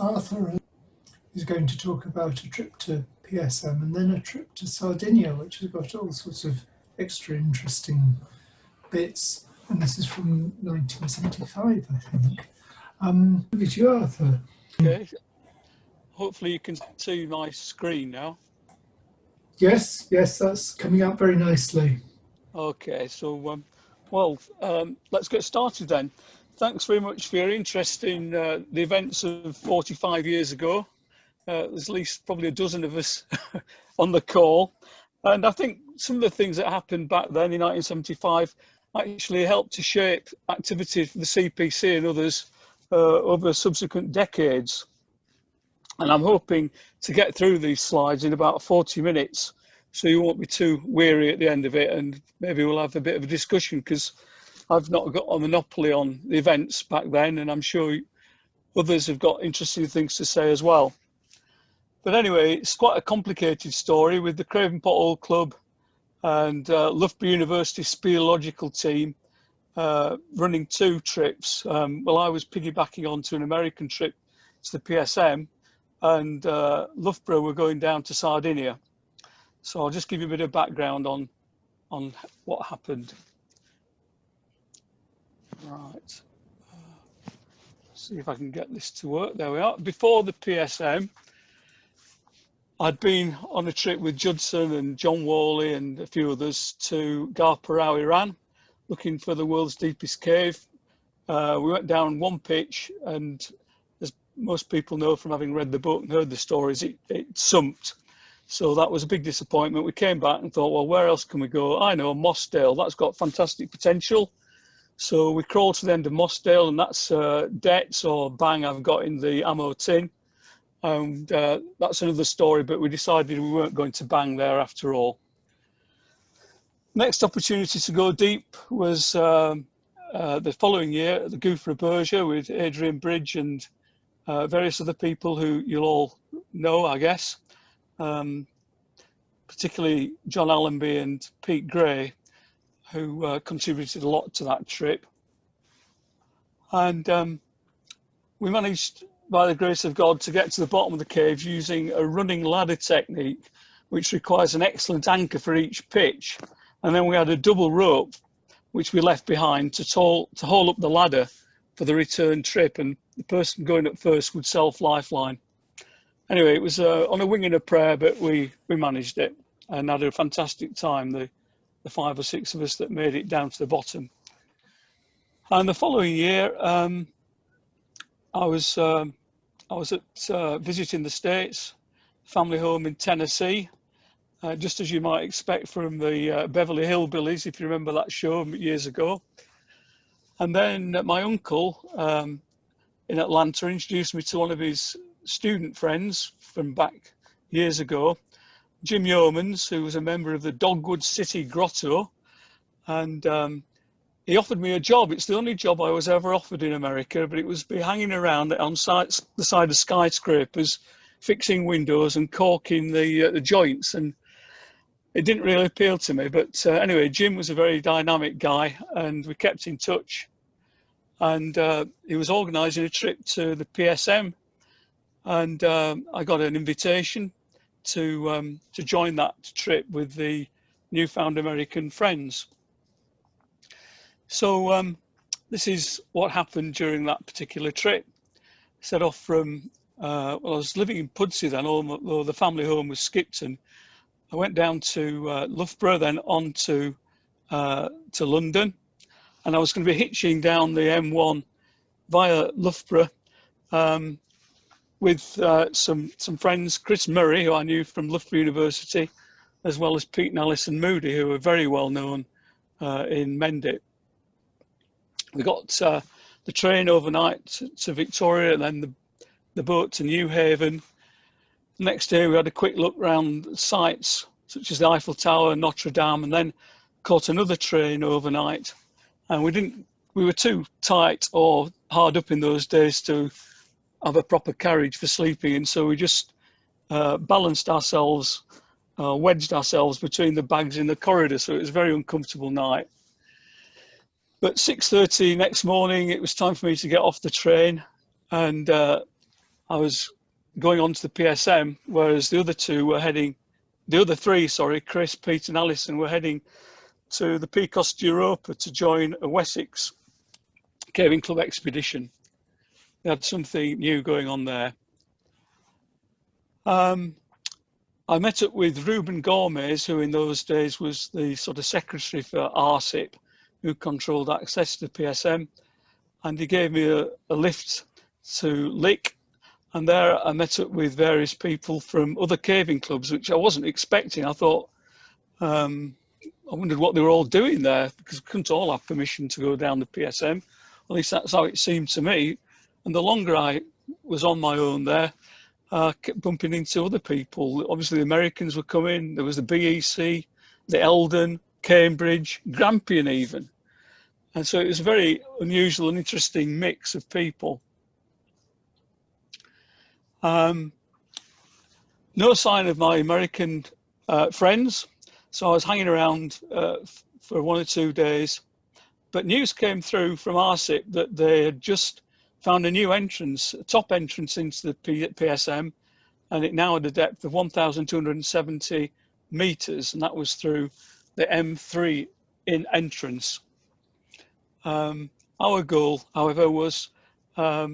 Arthur is going to talk about a trip to PSM and then a trip to Sardinia, which has got all sorts of extra interesting bits. And this is from 1975, I think. Over to you, Arthur. Okay. Hopefully you can see my screen now. Yes, that's coming up very nicely. Okay, so let's get started then. Thanks very much for your interest in the events of 45 years ago. There's at least probably a dozen of us on the call. And I think some of the things that happened back then in 1975 actually helped to shape activity for the CPC and others over subsequent decades. And I'm hoping to get through these slides in about 40 minutes, so you won't be too weary at the end of it, and maybe we'll have a bit of a discussion, because I've not got a monopoly on the events back then, and I'm sure others have got interesting things to say as well. But anyway, it's quite a complicated story with the Craven Pothole Club and Loughborough University Speleological team running two trips. Well, I was piggybacking onto an American trip to the PSM, and Loughborough were going down to Sardinia. So I'll just give you a bit of background on what happened. Right. See if I can get this to work. There we are. Before the PSM, I'd been on a trip with Judson and John Worley and a few others to Garparao, Iran, looking for the world's deepest cave. We went down one pitch, and as most people know from having read the book and heard the stories, it sumped. So that was a big disappointment. We came back and thought, well, where else can we go? I know, Mossdale, that's got fantastic potential. So we crawled to the end of Mossdale, and that's debts or bang I've got in the ammo tin. And that's another story, but we decided we weren't going to bang there after all. Next opportunity to go deep was the following year at the Wefer Berger with Adrian Bridge and various other people who you'll all know, I guess. Particularly John Allenby and Pete Gray, who contributed a lot to that trip. And we managed, by the grace of God, to get to the bottom of the caves using a running ladder technique, which requires an excellent anchor for each pitch. And then we had a double rope, which we left behind to haul up the ladder for the return trip, and the person going up first would self-lifeline. Anyway, it was on a wing and a prayer, but we managed it and had a fantastic time, the 5 or 6 of us that made it down to the bottom. And the following year, I was at visiting the States, family home in Tennessee, just as you might expect from the Beverly Hillbillies, if you remember that show years ago. And then my uncle in Atlanta introduced me to one of his student friends from back years ago, Jim Yeomans, who was a member of the Dogwood City Grotto, and he offered me a job. It's the only job I was ever offered in America, but it was be hanging around on the side of skyscrapers, fixing windows and caulking the joints, and it didn't really appeal to me. But anyway, Jim was a very dynamic guy, and we kept in touch, and he was organising a trip to the PSM, and I got an invitation to join that trip with the newfound American friends. So this is what happened during that particular trip. Set off from, well, I was living in Pudsey then, although the family home was Skipton. I went down to Loughborough, then on to London, and I was going to be hitching down the M1 via Loughborough with some friends, Chris Murray, who I knew from Loughborough University, as well as Pete and Alison Moody, who were very well known in Mendip. We got the train overnight to Victoria, and then the boat to New Haven. Next day we had a quick look around sites such as the Eiffel Tower, Notre Dame, and then caught another train overnight. And we were too tight or hard up in those days to have a proper carriage for sleeping, and so we just balanced ourselves, wedged ourselves between the bags in the corridor, so it was a very uncomfortable night. But 6:30 next morning, it was time for me to get off the train, and I was going on to the PSM, whereas the other two were heading, the other three, sorry, Chris, Pete and Alison were heading to the Picos de Europa to join a Wessex Caving Club expedition. They had something new going on there. I met up with Ruben Gomez, who in those days was the sort of secretary for RSIP, who controlled access to the PSM. And he gave me a lift to Lick. And there I met up with various people from other caving clubs, which I wasn't expecting. I thought, I wondered what they were all doing there, because we couldn't all have permission to go down the PSM. At least that's how it seemed to me. And the longer I was on my own there, I kept bumping into other people. Obviously, the Americans were coming. There was the BEC, the Eldon, Cambridge, Grampian even. And so it was a very unusual and interesting mix of people. No sign of my American friends. So I was hanging around for 1 or 2 days. But news came through from RSIP that they had just found a new entrance, a top entrance into the PSM, and it now had a depth of 1,270 meters, and that was through the M3 in entrance. Our goal, however, was a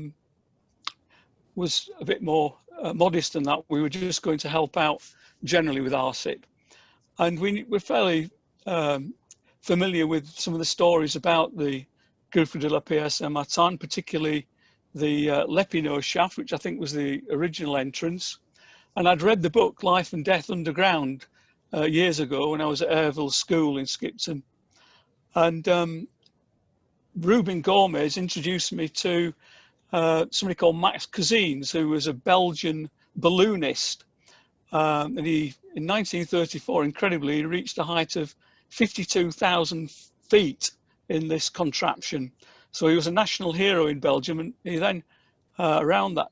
bit more modest than that. We were just going to help out generally with RSIP, and we're fairly familiar with some of the stories about the Gouffre de la PSM Saint-Martin, particularly the Lepino shaft, which I think was the original entrance. And I'd read the book Life and Death Underground years ago when I was at Airville School in Skipton. And Ruben Gomez introduced me to somebody called Max Cousins, who was a Belgian balloonist. And he, in 1934, incredibly, he reached a height of 52,000 feet in this contraption. So he was a national hero in Belgium, and he then, around that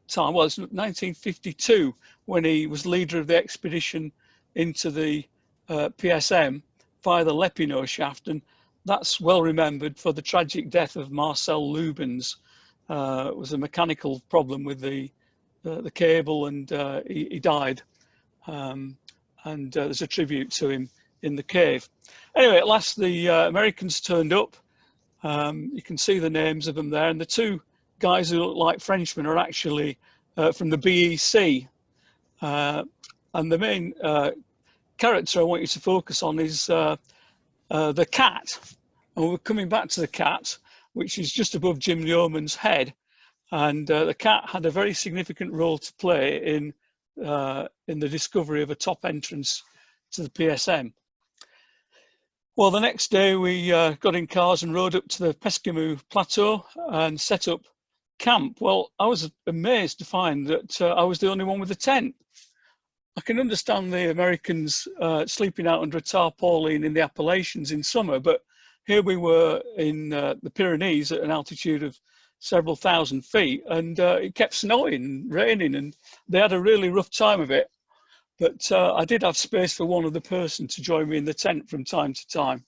time, well, it's 1952, when he was leader of the expedition into the PSM via the Lepino shaft, and that's well remembered for the tragic death of Marcel Loubens. It was a mechanical problem with the cable, and he died. And there's a tribute to him in the cave. Anyway, at last the Americans turned up. You can see the names of them there, and the two guys who look like Frenchmen are actually from the BEC. And the main character I want you to focus on is the cat. And we're coming back to the cat, which is just above Jim Yeoman's head. And the cat had a very significant role to play in the discovery of a top entrance to the PSM. Well, the next day we got in cars and rode up to the Pesquimou Plateau and set up camp. Well, I was amazed to find that I was the only one with a tent. I can understand the Americans sleeping out under a tarpaulin in the Appalachians in summer, but here we were in the Pyrenees at an altitude of several thousand feet, and it kept snowing and raining, and they had a really rough time of it. But I did have space for one other person to join me in the tent from time to time.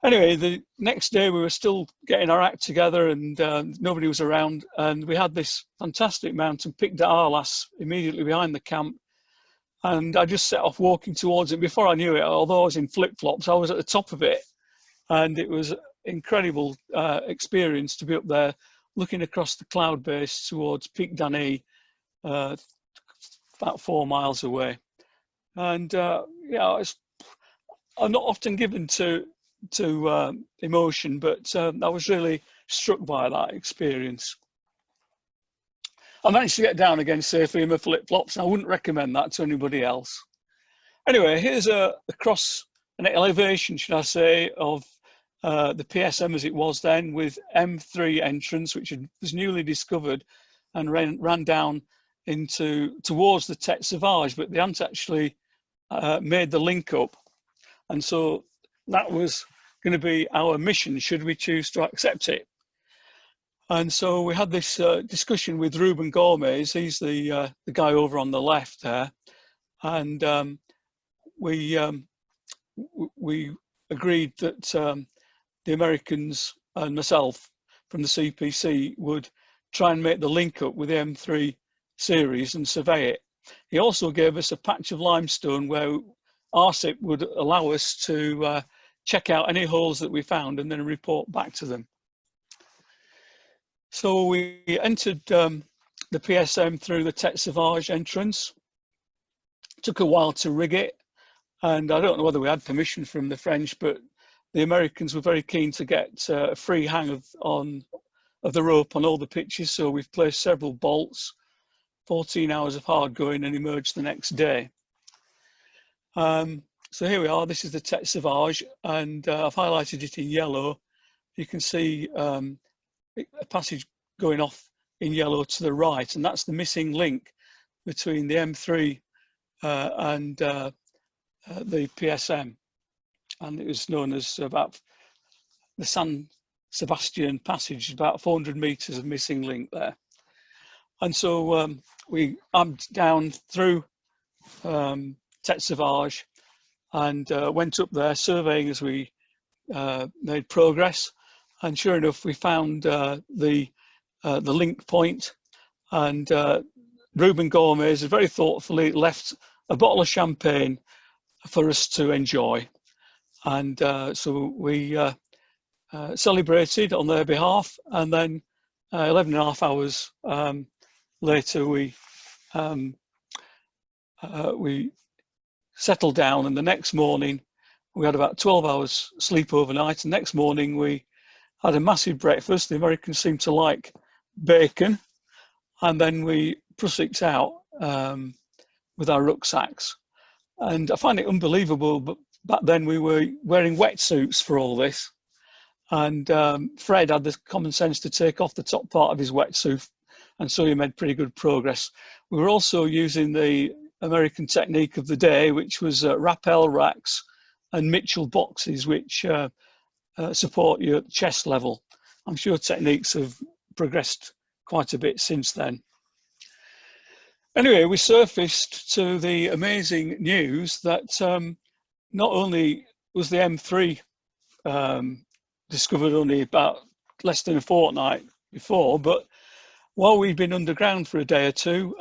Anyway, the next day we were still getting our act together, and nobody was around. And we had this fantastic mountain, Pic d'Arlas, immediately behind the camp. And I just set off walking towards it. Before I knew it, although I was in flip-flops, I was at the top of it. And it was an incredible experience to be up there looking across the cloud base towards Pic d'Anay, about 4 miles away. And yeah, I'm not often given to emotion, but I was really struck by that experience. I managed to get down again safely in my flip-flops, and I wouldn't recommend that to anybody else. Anyway, here's an elevation, should I say, of the PSM as it was then, with M3 entrance, which was newly discovered and ran down towards the Tete Sauvage, but they hadn't actually made the link up. And so that was going to be our mission, should we choose to accept it. And so we had this discussion with Ruben Gomez. He's the guy over on the left there. And we agreed that the Americans and myself from the CPC would try and make the link up with the M3 series and survey it. He also gave us a patch of limestone where RSIP would allow us to check out any holes that we found and then report back to them. So we entered the PSM through the Tete Sauvage entrance. Took a while to rig it, and I don't know whether we had permission from the French, but the Americans were very keen to get a free hang of the rope on all the pitches, so we've placed several bolts, 14 hours of hard going, and emerged the next day. So here we are, this is the Tete Sauvage, and I've highlighted it in yellow. You can see a passage going off in yellow to the right, and that's the missing link between the M3 and the PSM, and it was known as about the San Sebastian passage, about 400 meters of missing link there. And so we amped down through Tete Sauvage and went up there surveying as we made progress, and sure enough we found the link point, and Ruben Gomez very thoughtfully left a bottle of champagne for us to enjoy, and so we celebrated on their behalf, and then 11 and a half hours later we settled down, and the next morning we had about 12 hours sleep overnight, and next morning we had a massive breakfast. The Americans seemed to like bacon, and then we proceeded out with our rucksacks. And I find it unbelievable, but back then we were wearing wetsuits for all this, and Fred had the common sense to take off the top part of his wetsuit, and so he made pretty good progress. We were also using the American technique of the day, which was rappel racks and Mitchell boxes, which support you at chest level. I'm sure techniques have progressed quite a bit since then. Anyway, we surfaced to the amazing news that not only was the M3 discovered only about less than a fortnight before, but while we'd been underground for a day or two,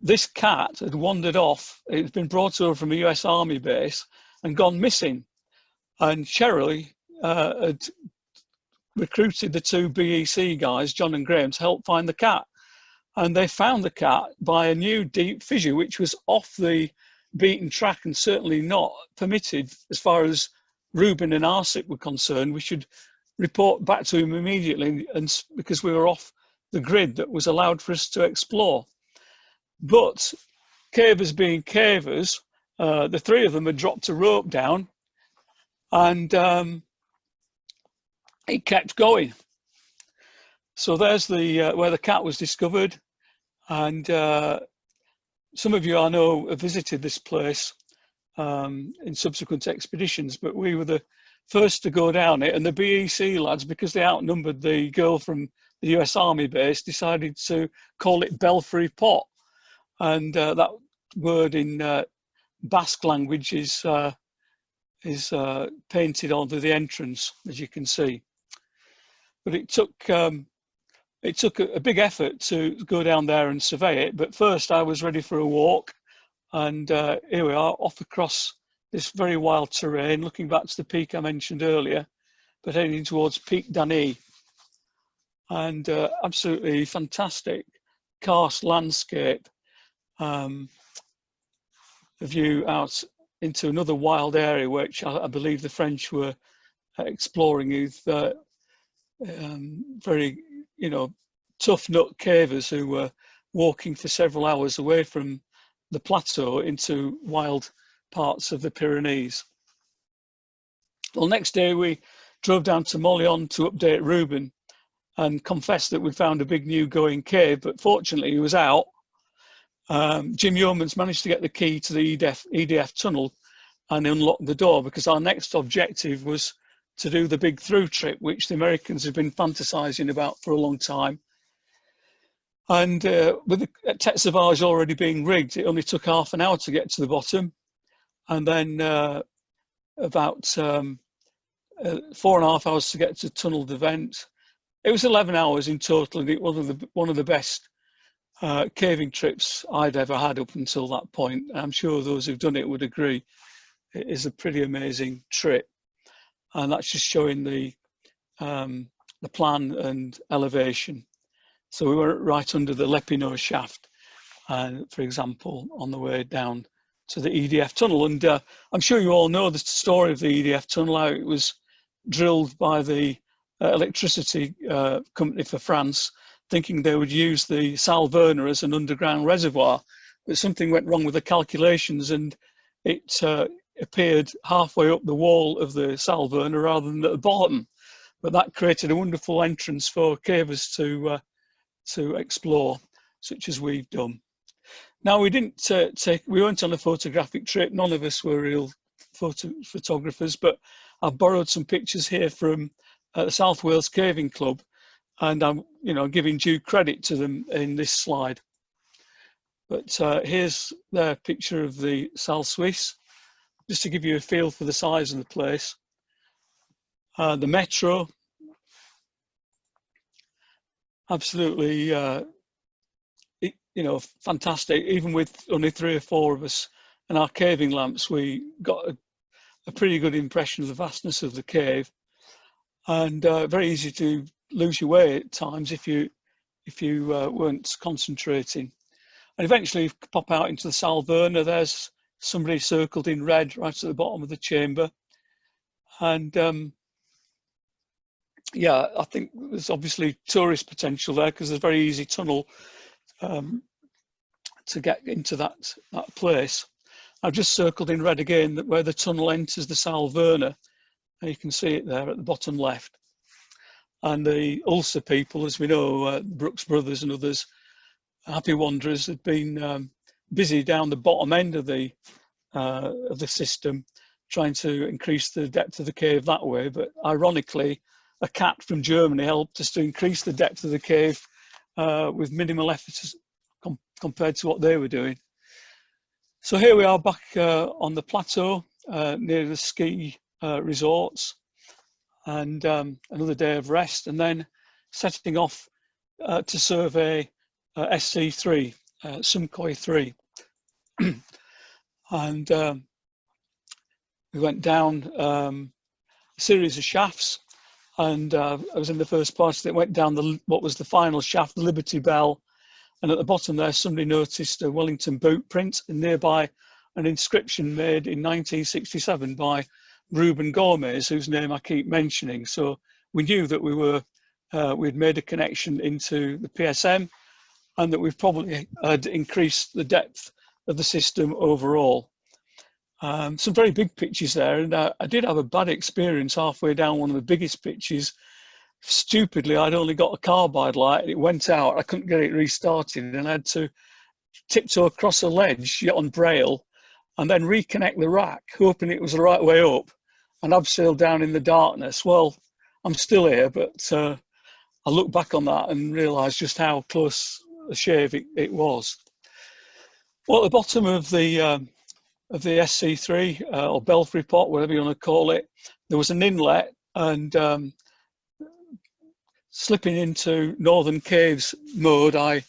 this cat had wandered off. It had been brought over from a US Army base and gone missing. And Shirley had recruited the two BEC guys, John and Graham, to help find the cat. And they found the cat by a new deep fissure, which was off the beaten track and certainly not permitted as far as Ruben and RSIP were concerned. We should report back to him immediately, and because we were off the grid that was allowed for us to explore. But cavers being cavers, the three of them had dropped a rope down, and it kept going. So there's the where the cat was discovered, and some of you I know have visited this place in subsequent expeditions, but we were the first to go down it, and the BEC lads, because they outnumbered the girl from the US Army base, decided to call it Belfry Pot, and that word in Basque language is painted onto the entrance, as you can see. But it took a big effort to go down there and survey it. But first I was ready for a walk, and here we are off across this very wild terrain, looking back to the peak I mentioned earlier, but heading towards Peak Dany. And absolutely fantastic karst landscape. The view out into another wild area, which I believe the French were exploring with very, tough nut cavers who were walking for several hours away from the plateau into wild parts of the Pyrenees. Well, next day we drove down to Molion to update Ruben and confessed that we found a big new going cave, but fortunately he was out. Jim Yeomans managed to get the key to the EDF tunnel and unlock the door, because our next objective was to do the big through trip, which the Americans have been fantasizing about for a long time. And with the Tete Sauvage already being rigged, it only took half an hour to get to the bottom. And then about 4.5 hours to get to Tunnel de Vent, It was 11 hours in total, and it was one of the best caving trips I'd ever had up until that point. I'm sure those who've done it would agree. It is a pretty amazing trip, and that's just showing the plan and elevation. So we were right under the Lepino shaft, for example, on the way down to the EDF tunnel. And I'm sure you all know the story of the EDF tunnel, how it was drilled by the electricity company for France, thinking they would use the Salverna as an underground reservoir. But something went wrong with the calculations, and it appeared halfway up the wall of the Salverna rather than at the bottom. But that created a wonderful entrance for cavers to explore, such as we've done. Now, we weren't on a photographic trip. None of us were real photographers, but I've borrowed some pictures here from the South Wales Caving Club, and I'm, giving due credit to them in this slide. But here's their picture of the Salle Suisse, just to give you a feel for the size of the place. The metro, absolutely, fantastic. Even with only 3 or 4 of us and our caving lamps, we got a pretty good impression of the vastness of the cave, and very easy to lose your way at times if you weren't concentrating. And eventually you pop out into the Salverna. There's somebody circled in red right at the bottom of the chamber. And yeah, I think there's obviously tourist potential there, because there's a very easy tunnel to get into that place. I've just circled in red again where the tunnel enters the Salverna. And you can see it there at the bottom left. And the ULSA people, as we know, Brooks brothers and others, happy wanderers, had been busy down the bottom end of the system, trying to increase the depth of the cave that way. But ironically, a cat from Germany helped us to increase the depth of the cave with minimal effort compared to what they were doing. So here we are back on the plateau near the ski resorts, and another day of rest, and then setting off to survey SC3, Sumkoi 3. And we went down a series of shafts, and I was in the first part that went down what was the final shaft, the Liberty Bell, and at the bottom there somebody noticed a Wellington boot print, and nearby an inscription made in 1967 by Ruben Gomez, whose name I keep mentioning. So we knew that we'd made a connection into the PSM, and that we've probably had increased the depth of the system overall. Some very big pitches there, and I did have a bad experience halfway down one of the biggest pitches. Stupidly, I'd only got a carbide light, and it went out. I couldn't get it restarted, and I had to tiptoe across a ledge on braille and then reconnect the rack, hoping it was the right way up, and abseiled down in the darkness. Well, I'm still here, but I look back on that and realise just how close a shave it was. Well, at the bottom of the SC3 or Belfry Pot, whatever you want to call it, there was an inlet, and slipping into Northern Caves mode, I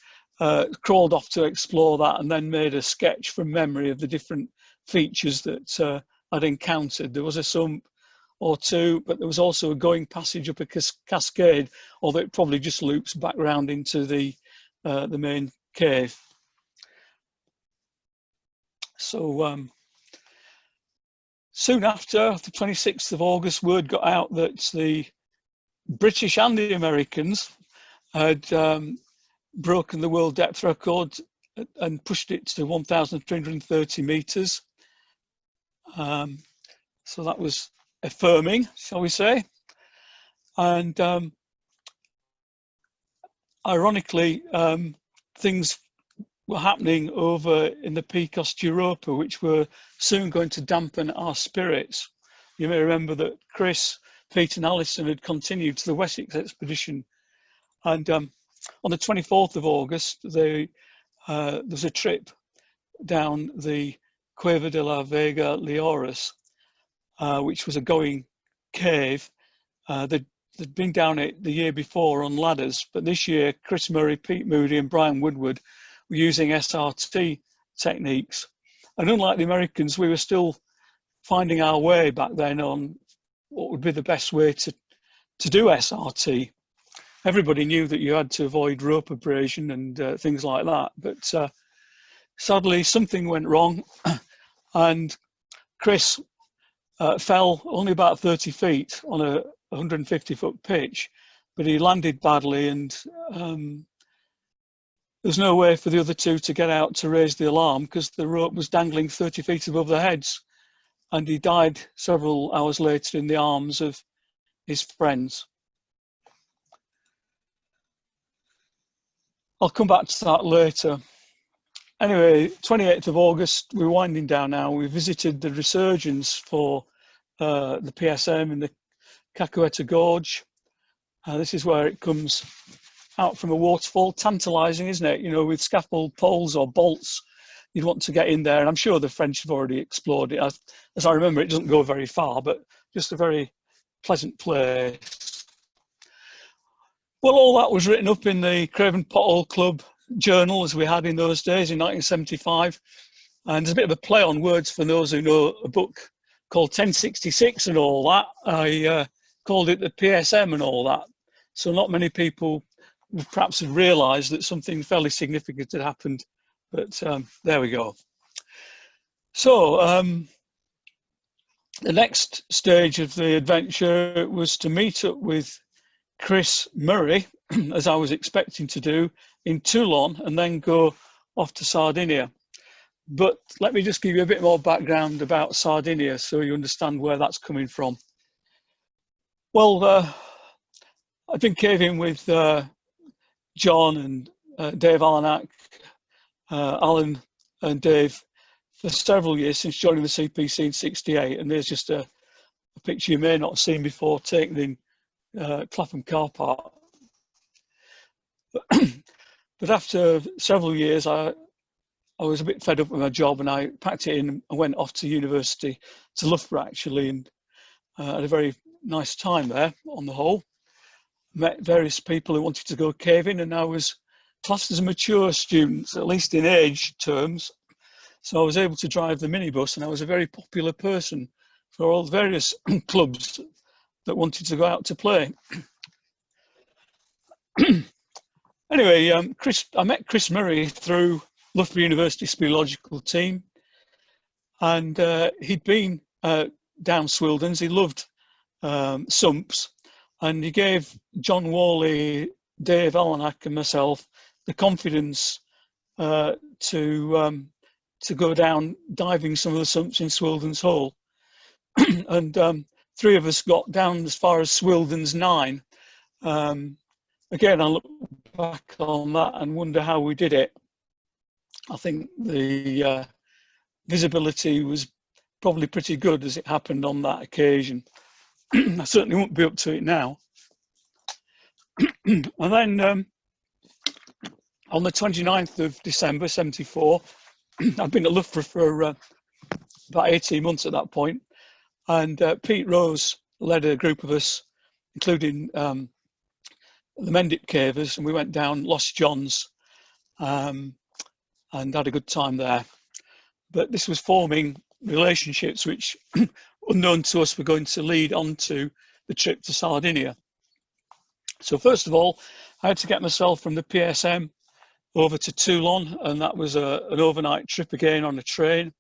crawled off to explore that, and then made a sketch from memory of the different features that I'd encountered. There was a sump or two, but there was also a going passage up a cascade, although it probably just loops back round into the main cave. So soon after, the 26th of August, word got out that the British and the Americans had broken the world depth record and pushed it to 1,330 meters. So that was affirming, shall we say. And ironically, things were happening over in the Picos Europa, which were soon going to dampen our spirits. You may remember that Chris, Pete and Alison had continued to the Wessex expedition. And on the 24th of August, there was a trip down the Cueva de la Vega Leoris, which was a going cave. The they'd been down it the year before on ladders, but this year Chris Murray, Pete Moody and Brian Woodward were using SRT techniques. And unlike the Americans, we were still finding our way back then on what would be the best way to do SRT. Everybody knew that you had to avoid rope abrasion and things like that, but sadly something went wrong and Chris fell only about 30 feet on a 150-foot pitch, but he landed badly, and there's no way for the other two to get out to raise the alarm because the rope was dangling 30 feet above their heads, and he died several hours later in the arms of his friends. I'll come back to that later. Anyway, 28th of August, we're winding down now. We visited the resurgence for the PSM in the Cacoeta Gorge. This is where it comes out from a waterfall. Tantalising, isn't it? You know, with scaffold poles or bolts, you'd want to get in there. And I'm sure the French have already explored it. As I remember, it doesn't go very far, but just a very pleasant place. Well, all that was written up in the Craven Pothole Club journal, as we had in those days in 1975. And there's a bit of a play on words for those who know a book called 1066 and all that. I called it the PSM and all that. So not many people perhaps have realised that something fairly significant had happened, but there we go. So the next stage of the adventure was to meet up with Chris Murray, as I was expecting to do, in Toulon and then go off to Sardinia. But let me just give you a bit more background about Sardinia so you understand where that's coming from. Well, I've been caving with John and Dave Alanak, Alan and Dave for several years since joining the CPC in '68, and there's just a picture you may not have seen before taken in Clapham car park. But after several years, I was a bit fed up with my job, and I packed it in and went off to university, to Loughborough actually, and had a very nice time there on the whole. Met various people who wanted to go caving, and I was classed as a mature student, at least in age terms. So I was able to drive the minibus, and I was a very popular person for all the various clubs that wanted to go out to play. Anyway, I met Chris Murray through Loughborough University Speleological team, and he'd been down Swildens. He loved sumps, and he gave John Worley, Dave Alanak and myself the confidence to go down diving some of the sumps in Swildens Hole. And three of us got down as far as Swildens 9. Again, I look back on that and wonder how we did it. I think the visibility was probably pretty good as it happened on that occasion. I certainly won't be up to it now. And then on the 29th of December, '74, I've been at Loughborough for about 18 months at that point, and Pete Rose led a group of us, including the Mendip Cavers, and we went down Lost Johns and had a good time there. But this was forming relationships which, unknown to us, were going to lead on to the trip to Sardinia. So first of all, I had to get myself from the PSM over to Toulon, and that was an overnight trip again on a train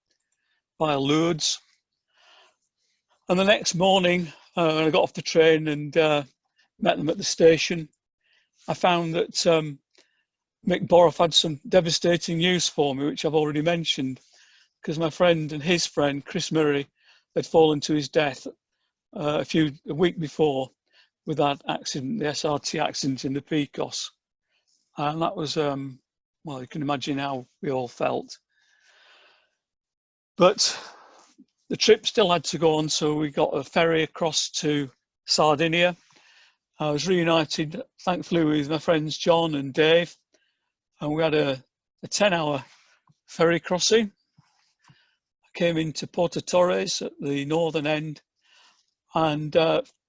via Lourdes. And the next morning, when I got off the train and met them at the station, I found that Mick Boroff had some devastating news for me, which I've already mentioned, because my friend and his friend, Chris Murray, had fallen to his death a week before with that accident, the SRT accident in the Pecos. And that was, well, you can imagine how we all felt. But the trip still had to go on, so we got a ferry across to Sardinia. I was reunited, thankfully, with my friends John and Dave, and we had a 10-hour ferry crossing. I came into Porto Torres at the northern end, and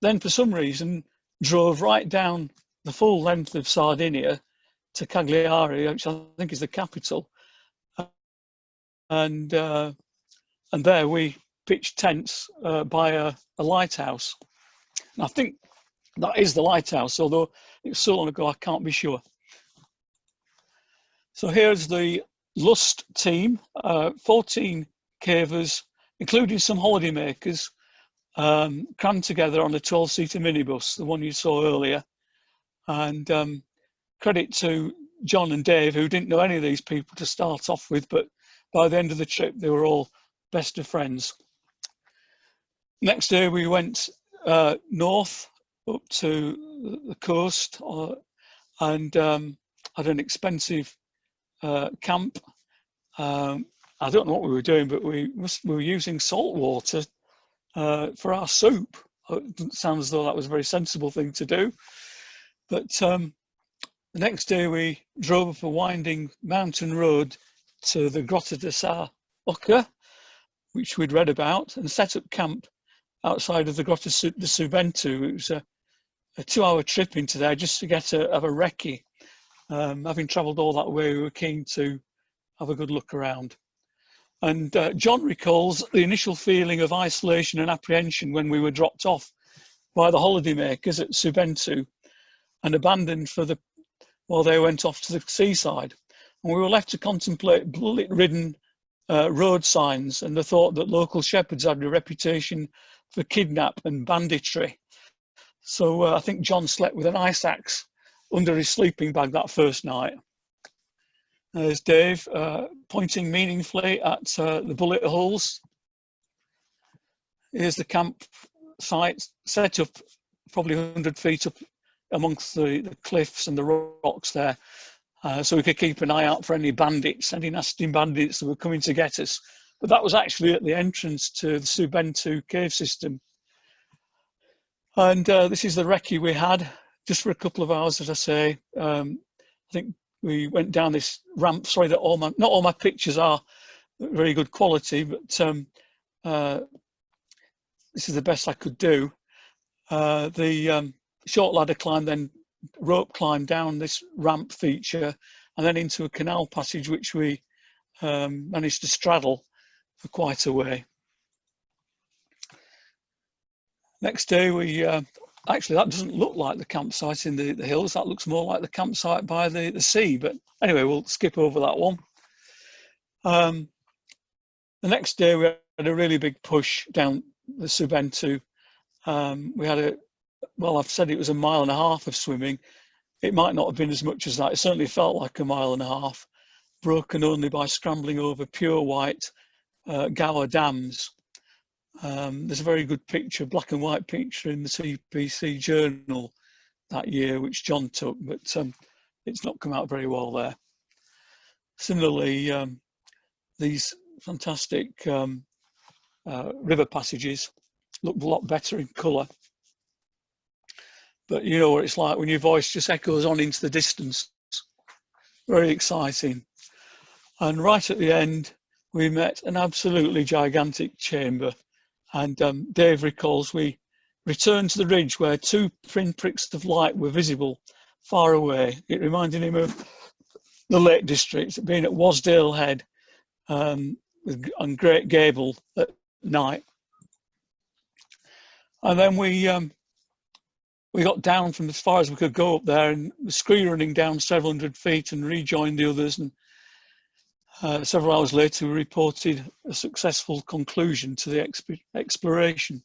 then for some reason, drove right down the full length of Sardinia to Cagliari, which I think is the capital, and there we pitched tents by a lighthouse. And I think that is the lighthouse, although it's so long ago I can't be sure. So here's the Lust team, 14 cavers, including some holidaymakers, crammed together on a 12-seater minibus, the one you saw earlier. And credit to John and Dave, who didn't know any of these people to start off with, but by the end of the trip, they were all best of friends. Next day, we went north up to the coast and had an expensive camp. I don't know what we were doing, but we were using salt water for our soup. It doesn't sound as though that was a very sensible thing to do. But the next day we drove up a winding mountain road to the Grotta de Sa Occa, which we'd read about, and set up camp outside of the Grotta de Subventu. It was a 2-hour trip into there just to have a recce. Having travelled all that way, we were keen to have a good look around. And John recalls the initial feeling of isolation and apprehension when we were dropped off by the holidaymakers at Subventu and abandoned while they went off to the seaside. And we were left to contemplate bullet-ridden road signs and the thought that local shepherds had a reputation for kidnap and banditry. So I think John slept with an ice axe under his sleeping bag that first night. There's Dave pointing meaningfully at the bullet holes. Here's the campsite set up probably 100 feet up amongst the cliffs and the rocks there, so we could keep an eye out for any bandits, any nasty bandits that were coming to get us. But that was actually at the entrance to the Subventu cave system. And this is the recce we had, just for a couple of hours, as I say. I think we went down this ramp. Sorry that not all my pictures are very good quality, but this is the best I could do. The short ladder climb, then rope climb down this ramp feature, and then into a canal passage which we managed to straddle for quite a way. Next day we actually, that doesn't look like the campsite in the hills. That looks more like the campsite by the sea. But anyway, we'll skip over that one. The next day we had a really big push down the Subventu. We had well, I've said it was 1.5 miles of swimming. It might not have been as much as that. It certainly felt like 1.5 miles, broken only by scrambling over pure white Gower dams. There's a very good picture, black and white picture in the CPC journal that year, which John took, but it's not come out very well there. Similarly, these fantastic river passages looked a lot better in colour. But you know what it's like when your voice just echoes on into the distance. Very exciting. And right at the end, we met an absolutely gigantic chamber. And Dave recalls we returned to the ridge where 2 pinpricks of light were visible far away. It reminded him of the Lake District, being at Wasdale Head on Great Gable at night. And then we got down from as far as we could go up there, and the scree running down several hundred feet, and rejoined the others. And several hours later, we reported a successful conclusion to the exploration.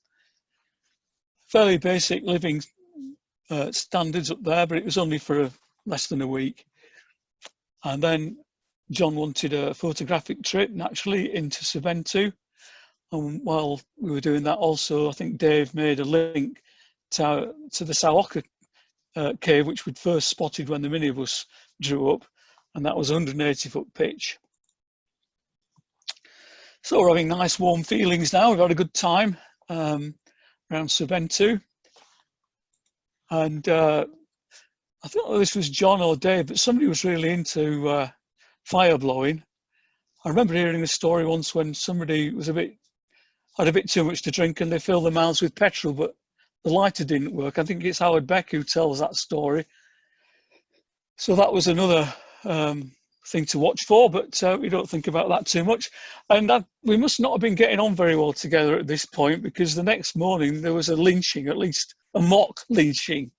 Fairly basic living standards up there, but it was only for less than a week. And then John wanted a photographic trip, naturally, into Subventu. And while we were doing that also, I think Dave made a link to the Sa Occa cave, which we'd first spotted when the minibus drew up, and that was 180-foot pitch. So we're having nice warm feelings now. We've had a good time around Subventu. And I thought this was John or Dave, but somebody was really into fire blowing. I remember hearing a story once when somebody was had a bit too much to drink and they filled their mouths with petrol, but the lighter didn't work. I think it's Howard Beck who tells that story. So that was another thing to watch for, but we don't think about that too much. And we must not have been getting on very well together at this point, because the next morning there was a lynching, at least a mock lynching.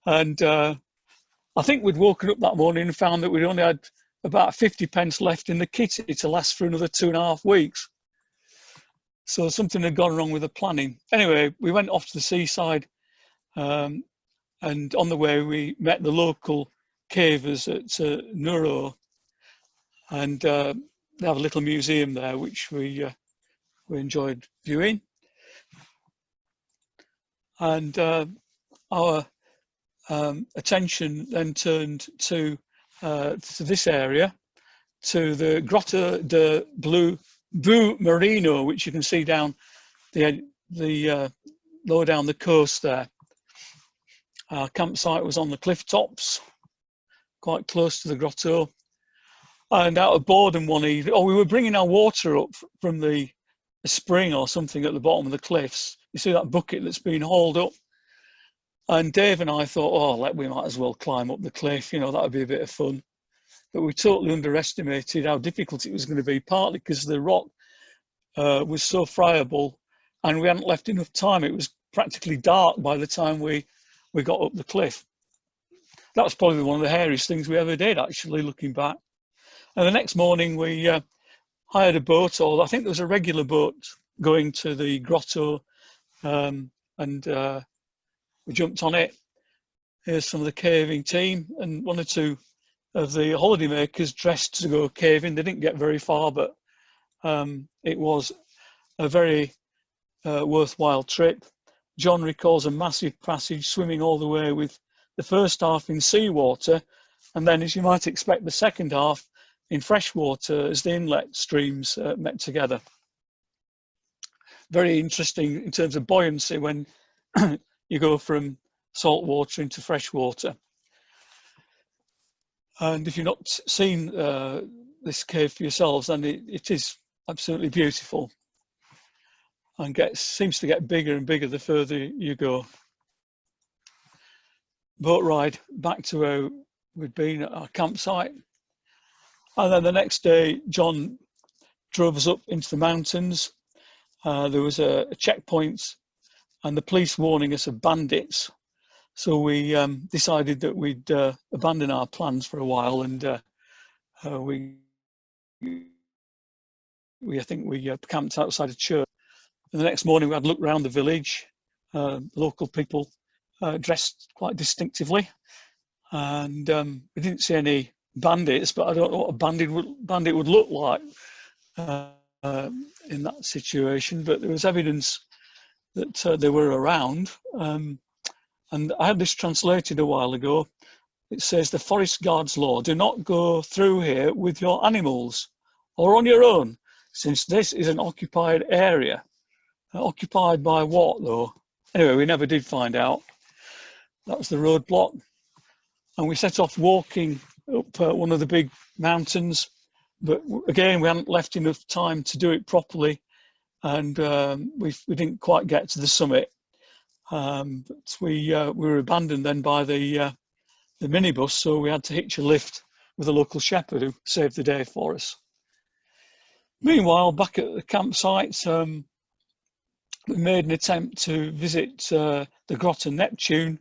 And I think we'd woken up that morning and found that we'd only had about 50 pence left in the kitty to last for another 2.5 weeks. So something had gone wrong with the planning. Anyway, we went off to the seaside, and on the way we met the local cavers at Nuro, and they have a little museum there which we enjoyed viewing. And our attention then turned to this area, to the Grotto de Bu Marino, which you can see down the lower down the coast there. Our campsite was on the cliff tops, quite close to the grotto. And out of boredom one evening, we were bringing our water up from the spring or something at the bottom of the cliffs. You see that bucket that's been hauled up? And Dave and I thought, we might as well climb up the cliff, that would be a bit of fun. But we totally underestimated how difficult it was going to be, partly because the rock was so friable and we hadn't left enough time. It was practically dark by the time we got up the cliff. That was probably one of the hairiest things we ever did, actually, looking back. And the next morning we hired a boat, or I think there was a regular boat going to the grotto, and we jumped on it. Here's some of the caving team and one or two of the holidaymakers dressed to go caving. They didn't get very far, but it was a very worthwhile trip. John recalls a massive passage swimming all the way, with the first half in seawater, and then, as you might expect, the second half in freshwater as the inlet streams met together. Very interesting in terms of buoyancy when you go from salt water into freshwater. And if you've not seen this cave for yourselves, then it is absolutely beautiful, and seems to get bigger and bigger the further you go. Boat ride back to where we'd been at our campsite. And then the next day, John drove us up into the mountains. There was a checkpoint and the police warning us of bandits. So we decided that we'd abandon our plans for a while, and I think we camped outside a church. And the next morning we had a look around the village, local people dressed quite distinctively, and we didn't see any bandits, but I don't know what a bandit would look like in that situation, but there was evidence that they were around. And I had this translated a while ago. It says, the forest guard's law: do not go through here with your animals or on your own, since this is an occupied area. Occupied by what, though? Anyway, we never did find out. That was the roadblock. And we set off walking up one of the big mountains, but again, we hadn't left enough time to do it properly, and we didn't quite get to the summit. But we were abandoned then by the minibus, so we had to hitch a lift with a local shepherd who saved the day for us. Meanwhile, back at the campsite, we made an attempt to visit the Grotto Neptune,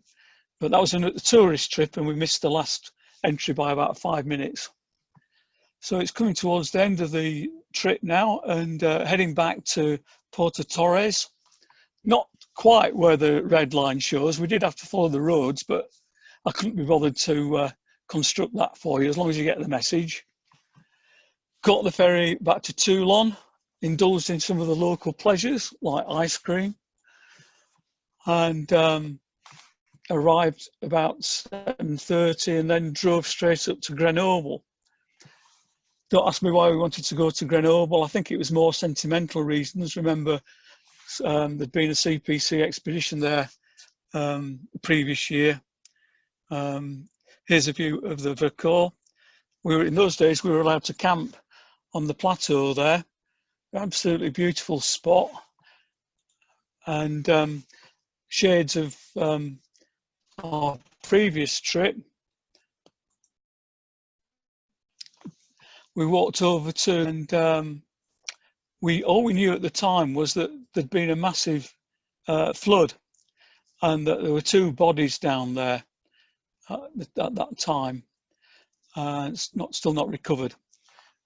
but that was a tourist trip and we missed the last entry by about 5 minutes. So it's coming towards the end of the trip now, and heading back to Porto Torres. Not quite where the red line shows. We did have to follow the roads, but I couldn't be bothered to construct that for you, as long as you get the message. Caught the ferry back to Toulon, indulged in some of the local pleasures like ice cream, and arrived about 7:30 and then drove straight up to Grenoble. Don't ask me why we wanted to go to Grenoble. I think it was more sentimental reasons. Remember, there'd been a CPC expedition there the previous year. Here's a view of the Vercors. In those days, we were allowed to camp on the plateau there. Absolutely beautiful spot. And shades of our previous trip. We walked over to, and all we knew at the time was that there'd been a massive flood, and that there were 2 bodies down there at that time. It's still not recovered.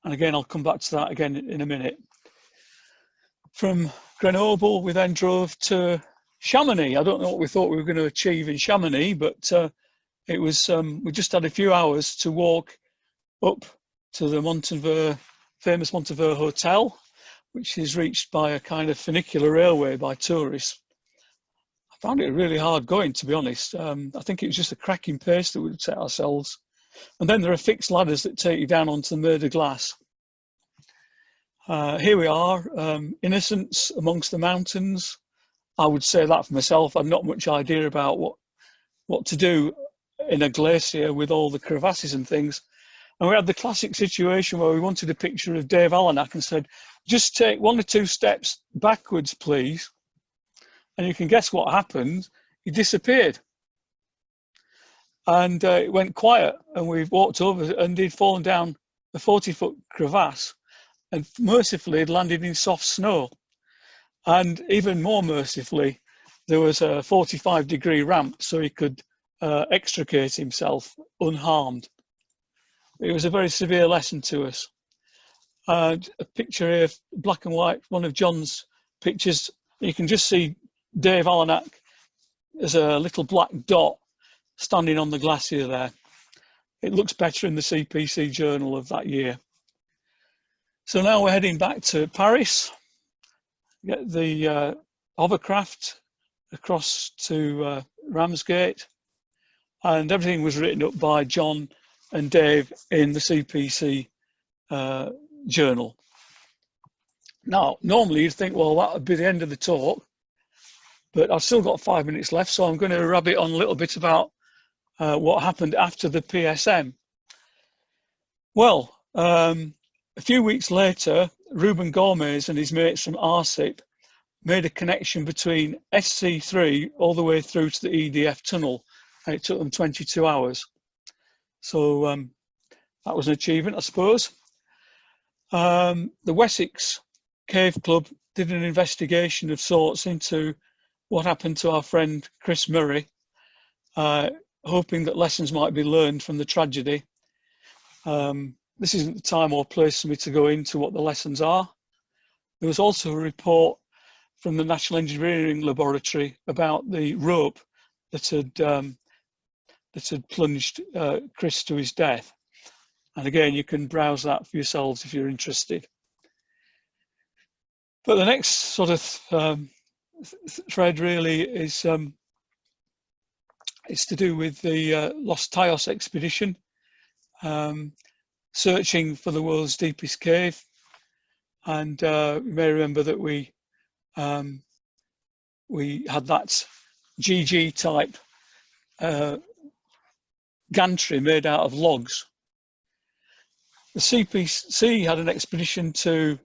And again, I'll come back to that again in a minute. From Grenoble, we then drove to Chamonix. I don't know what we thought we were going to achieve in Chamonix, but it was, we just had a few hours to walk up to the famous Montenver Hotel, which is reached by a kind of funicular railway by tourists. I found it really hard going, to be honest. I think it was just a cracking pace that we'd set ourselves. And then there are fixed ladders that take you down onto the Mer de Glace. Here we are, innocence amongst the mountains. I would say that for myself. I've not much idea about what to do in a glacier with all the crevasses and things. And we had the classic situation where we wanted a picture of Dave Alanak and said, just take 1 or 2 steps backwards, please. And you can guess what happened. He disappeared. And it went quiet, and we walked over, and he'd fallen down a 40-foot crevasse, and mercifully had landed in soft snow. And even more mercifully, there was a 45-degree ramp, so he could extricate himself unharmed. It was a very severe lesson to us. A picture here, black and white, one of John's pictures. You can just see Dave Alanak as a little black dot standing on the glacier there. It looks better in the CPC journal of that year. So now we're heading back to Paris, get the hovercraft across to Ramsgate, and everything was written up by John and Dave in the CPC journal. Now, normally you'd think, well, that would be the end of the talk, but I've still got 5 minutes left, so I'm going to rabbit on a little bit about what happened after the PSM. Well, a few weeks later, Ruben Gomez and his mates from RSIP made a connection between SC3 all the way through to the EDF tunnel, and it took them 22 hours. So that was an achievement, I suppose. The Wessex Cave Club did an investigation of sorts into what happened to our friend Chris Murray, hoping that lessons might be learned from the tragedy. This isn't the time or place for me to go into what the lessons are. There was also a report from the National Engineering Laboratory about the rope that had plunged Chris to his death. And again, you can browse that for yourselves if you're interested. But the next sort of thread really is to do with the Los Tayos expedition, searching for the world's deepest cave. And you may remember that we had that GG type gantry made out of logs. The CPC had an expedition to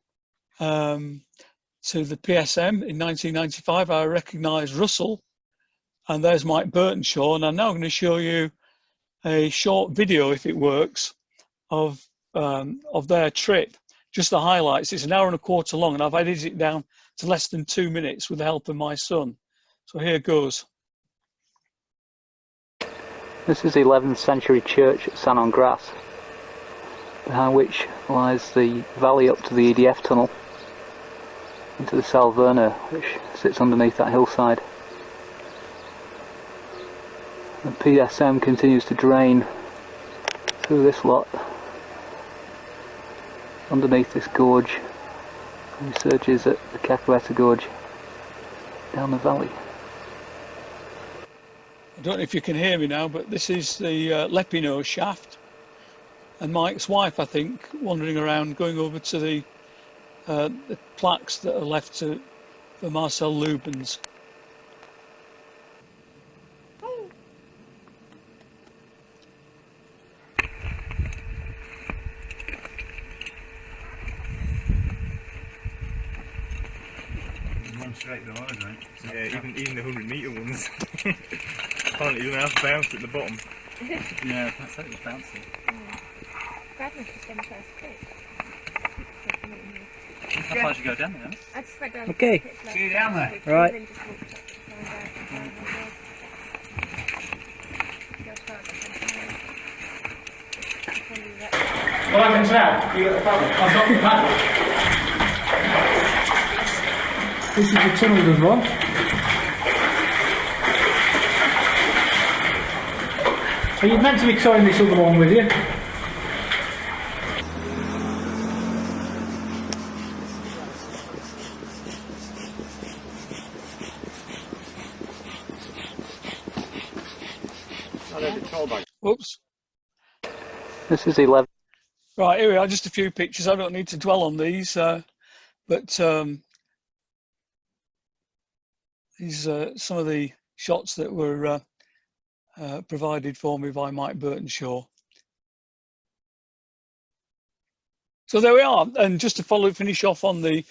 the PSM in 1995. I recognised Russell, and there's Mike Burtonshaw. And I'm now going to show you a short video, if it works, of their trip. Just the highlights. It's an hour and a quarter long, and I've edited it down to less than 2 minutes with the help of my son. So here goes. This is the 11th century church at Saint-Angrasse, behind which lies the valley up to the EDF tunnel into the Salverna, which sits underneath that hillside. The PSM continues to drain through this lot underneath this gorge and resurges at the Cacoetta Gorge down the valley. I don't know if you can hear me now, but this is the Lepino shaft, and Mike's wife, I think, wandering around, going over to the plaques that are left for Marcel Loubens. Straight below, right? Yeah, even the 100-metre ones. Apparently you don't have to bounce at the bottom. Yeah, that's it, it's bouncing. Craven just on the first clip. How far did you go down there? I just went down Okay. the pits, See you down there. Right. Then just walked up to find out how it was. Go as far as I can. Well, I can tell. You got the paddle. I've got the paddle. This is the tunnel as well. Are you meant to be towing this other one with you? Oops. This is 11. Right, here we are, just a few pictures. I don't need to dwell on these, but these are some of the shots that were provided for me by Mike Burtonshaw. So there we are, and just to finish off on the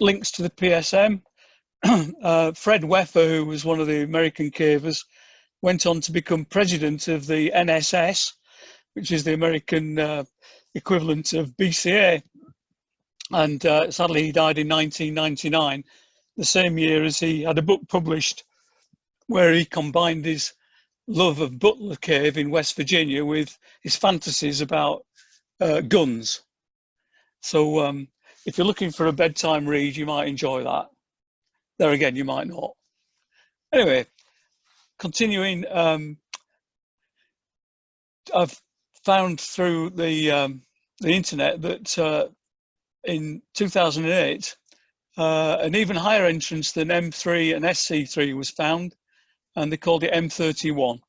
links to the PSM, Fred Wefer, who was one of the American cavers, went on to become president of the NSS, which is the American equivalent of BCA. And sadly, he died in 1999, the same year as he had a book published where he combined his love of Butler Cave in West Virginia with his fantasies about guns. So if you're looking for a bedtime read, you might enjoy that. There again, you might not. Anyway, continuing, I've found through the internet that in 2008, an even higher entrance than M3 and SC3 was found, and they called it M31.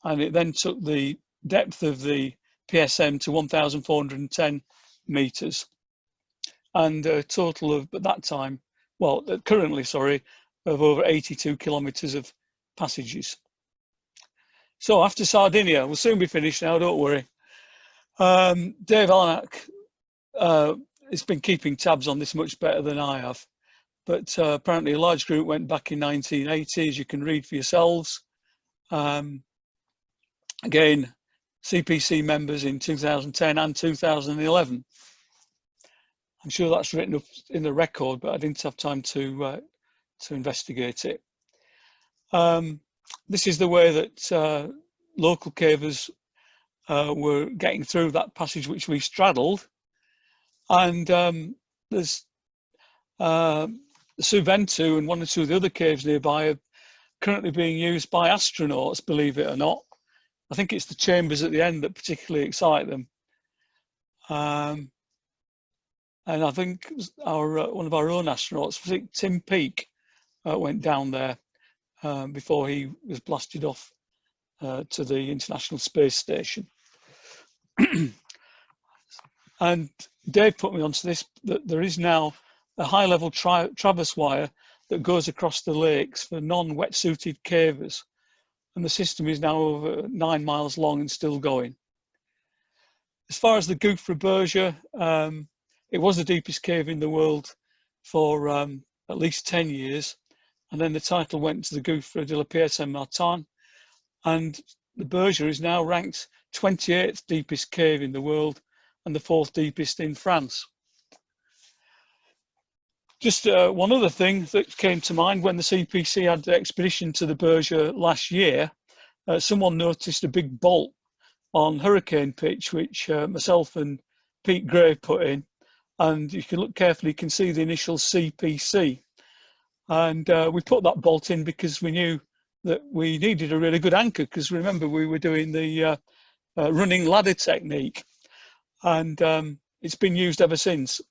And it then took the depth of the PSM to 1,410 meters, and a total of, at that time, well, currently, sorry, of over 82 kilometers of passages. So after Sardinia, we'll soon be finished now, don't worry. Dave Arnack has been keeping tabs on this much better than I have, but apparently a large group went back in 1980, as you can read for yourselves. Again, CPC members in 2010 and 2011. I'm sure that's written up in the record, but I didn't have time to investigate it. This is the way that local cavers were getting through that passage which we straddled. And there's Suventu and one or two of the other caves nearby are currently being used by astronauts, believe it or not. I think it's the chambers at the end that particularly excite them. And I think one of our own astronauts, I think Tim Peake, went down there before he was blasted off to the International Space Station. And Dave put me onto this, that there is now a high-level traverse wire that goes across the lakes for non-wetsuited cavers. And the system is now over 9 miles long and still going. As far as the Gouffre Berger, it was the deepest cave in the world for at least 10 years. And then the title went to the Gouffre de la Pierre Saint-Martin. And the Berger is now ranked 28th deepest cave in the world and the 4th deepest in France. Just one other thing that came to mind when the CPC had the expedition to the Berger last year, someone noticed a big bolt on hurricane pitch, which myself and Pete Gray put in. And if you look carefully, you can see the initial CPC. And we put that bolt in because we knew that we needed a really good anchor, because remember, we were doing the running ladder technique. And it's been used ever since.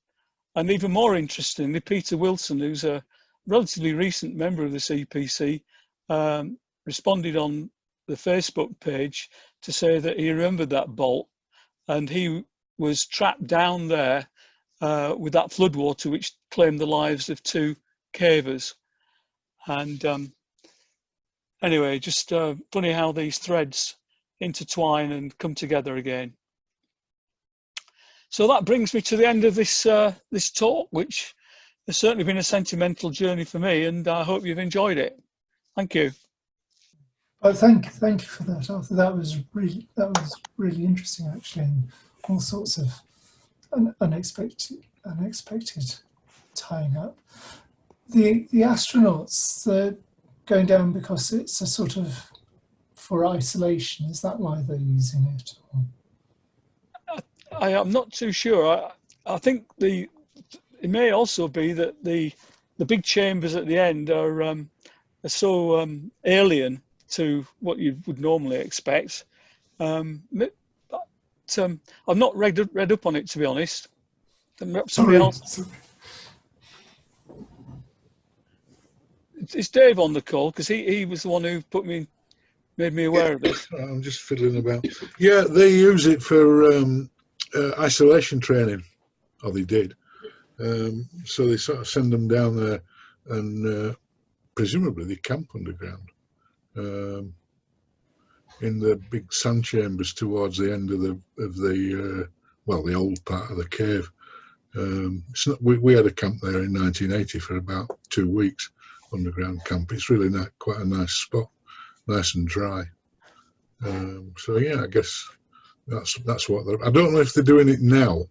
And even more interestingly, Peter Wilson, who's a relatively recent member of the CPC, responded on the Facebook page to say that he remembered that bolt, and he was trapped down there with that floodwater which claimed the lives of 2 cavers. And anyway, just funny how these threads intertwine and come together again. So that brings me to the end of this this talk, which it's certainly been a sentimental journey for me, and I hope you've enjoyed it. Thank you. Thank you for that, Arthur. That was really interesting, actually, and all sorts of unexpected tying up. The astronauts, they're going down because it's a sort of for isolation. Is that why they're using it? I am not too sure. I think it may also be that the big chambers at the end are so alien to what you would normally expect. But I've not read up on it, to be honest. Somebody else. Is Dave on the call? Because he was the one who made me aware of this. I'm just fiddling about. Yeah, they use it for isolation training, or they did. So they sort of send them down there, and presumably they camp underground in the big sand chambers towards the end of the old part of the cave. We had a camp there in 1980 for about 2 weeks, underground camp. It's really quite a nice spot, nice and dry. So yeah, I guess that's what I don't know if they're doing it now,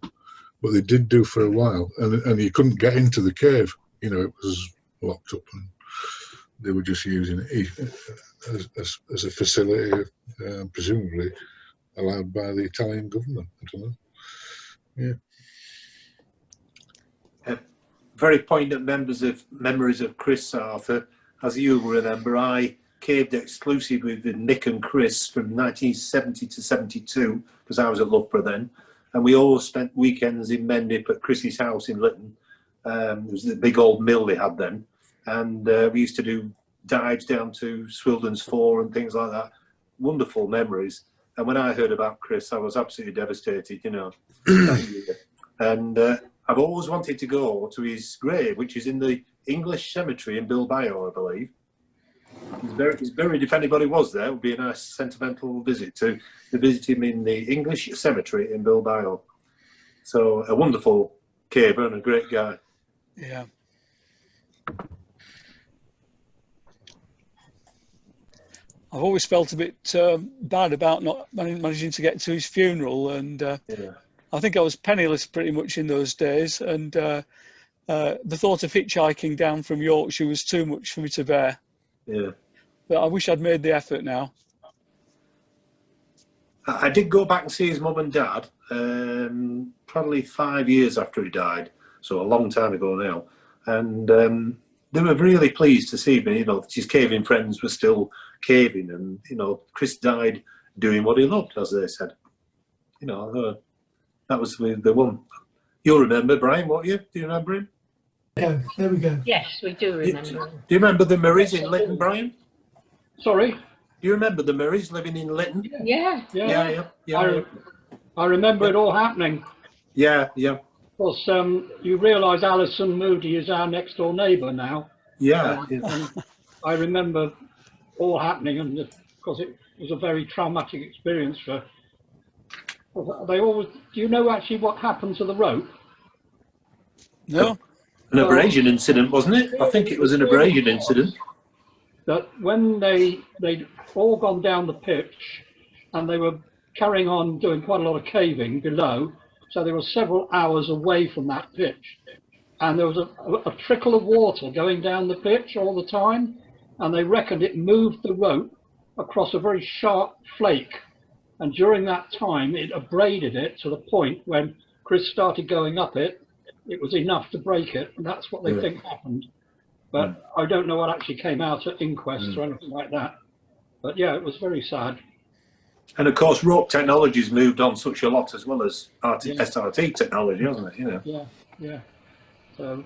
but they did do for a while, and you couldn't get into the cave. You know, it was locked up, and they were just using it as a facility, presumably allowed by the Italian government. I don't know. Yeah. Very poignant memories of Chris, Arthur. As you will remember, I caved exclusively with Nick and Chris from 1970 to 72, because I was at Loughborough then, and we all spent weekends in Mendip at Chris's house in Lytton. It was the big old mill they had then, and we used to do dives down to Swildon's Fore and things like that. Wonderful memories. And when I heard about Chris, I was absolutely devastated, you know. And I've always wanted to go to his grave, which is in the English cemetery in Bilbao, I believe. He's buried, if anybody was there, it would be a nice sentimental visit to visit him in the English cemetery in Bilbao. So a wonderful caver and a great guy. Yeah. I've always felt a bit bad about not managing to get to his funeral, and I think I was penniless pretty much in those days, and the thought of hitchhiking down from Yorkshire was too much for me to bear. Yeah. But I wish I'd made the effort now. I did go back and see his mum and dad probably 5 years after he died, so a long time ago now, and they were really pleased to see me. You know, his caving friends were still caving, and you know, Chris died doing what he loved, as they said. You know, that was the one. You'll remember Brian, won't you? Do you remember him? Yeah, there we go. Yes, we do remember. Do you remember the Murrays in Lytton, Brian? Sorry? Do you remember the Murrays living in Lytton? Yeah. I remember it all happening. Yeah. Because you realise Alison Moody is our next door neighbour now. Yeah. And I remember all happening, and because it was a very traumatic experience for. They always. Do you know actually what happened to the rope? No. An abrasion incident, wasn't it? I think it was an abrasion incident. That when they'd all gone down the pitch, and they were carrying on doing quite a lot of caving below, so they were several hours away from that pitch, and there was a trickle of water going down the pitch all the time, and they reckoned it moved the rope across a very sharp flake, and during that time it abraded it to the point when Chris started going up it, it was enough to break it, and that's what they think happened. But I don't know what actually came out at inquests or anything like that. But yeah, it was very sad. And of course, rope technology's moved on such a lot, as well as SRT technology, hasn't it? You know. Yeah. So